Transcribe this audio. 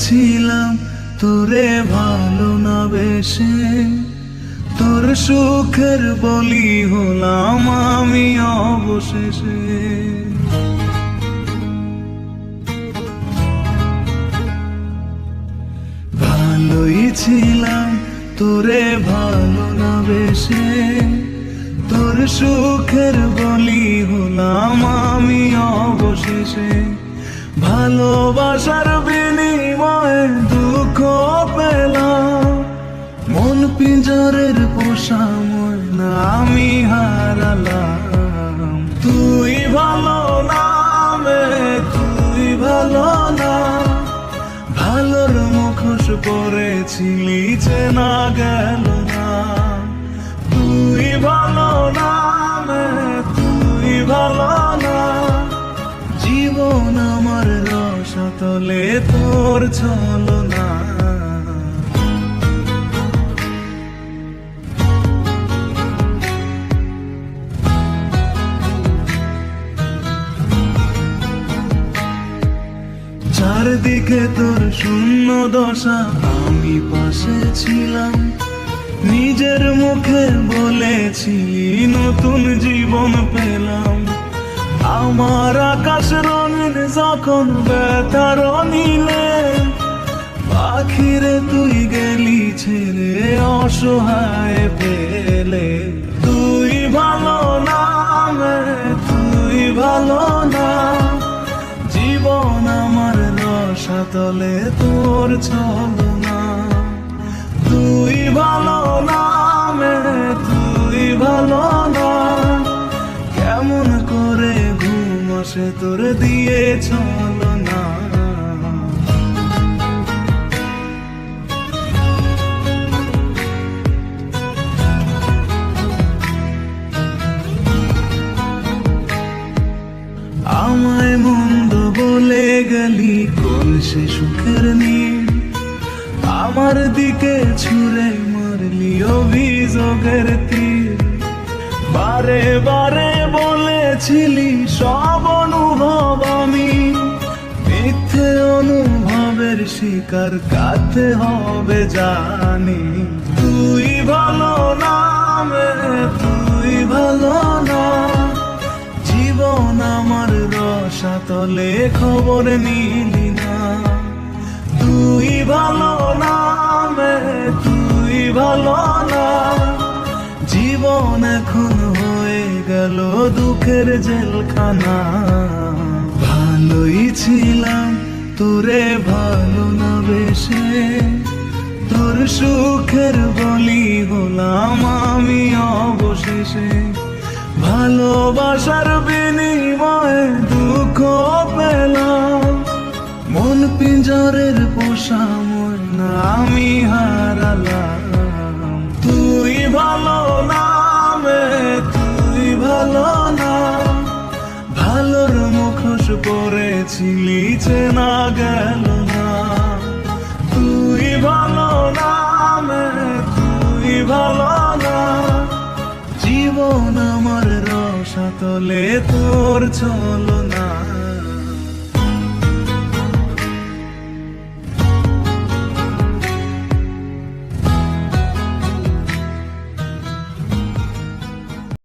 ছিলাম তোরে ভালো না বেশে, তোর সুখের বলি হলাম আমি অবশেষে। ভালোই ছিলাম তোরে ভালো না বেশে, তোর সুখের বলি হলাম আমি অবশেষে। ভালোবাসার বিনিময়ে দুঃখ পেলাম, মন পিঞ্জরের পোষা ময়না আমি হারালাম। তুই ভালো না তুই ভালো না, ভালোর মুখোশ পরেছিলি চেনা গেল না। তুই ভালো না তুই ভালো না, জীবন আমার রসাতলে তোর ছলনা। চারদিকে তোর শূন্য দশা, আমি পাশে ছিলাম, নিজের মুখে বলেছিলি নতুন জীবন পেলাম। আমার আকাশ রঙিন যখন ব্যথার নীলে, পাখিরে তুই গেলি ছেড়ে অসহায় পেলে। তুই ভালো না তুই ভালো না, জীবন আমার রসাতলে তোর ছলনা। তুই ভালো না তুই ভালো না, কেমন করে ঘুম আসে তোর দিয়ে ছলনা। আমায় মন্দ বলে গেলি কোন সে সুখের নীল, আমার দিকে ছুঁড়ে মারলি অভিযোগের তীর। বারে বারে বলেছিলি সব অনুভব আমি, মিথ্যে অনুভবের শিকার কাঁদতে হবে জানি। তুই ভালো না তুই ভালো না, জীবন আমার রসাতলে খবর নিলি না। তুই ভালো না তুই ভালো না, জীবন এখন হয়ে গেল দুঃখের জেলখানা। ভালোই ছিলাম তোরে ভালো না বেশে, তোর সুখের বলি হলাম আমি অবশেষে। ভালোবাসার বিনিময়ে দুঃখ পেলাম, মন পিঞ্জরের পোষা ময়না আমি হারালাম। তুই ভালো না তুই ভালো না, ভালোর মুখোশ পরেছিলি চেনা গেল না। তুই ভালো না তুই ভালো না, জীবন আমার রসাতলে তোর ছলনা।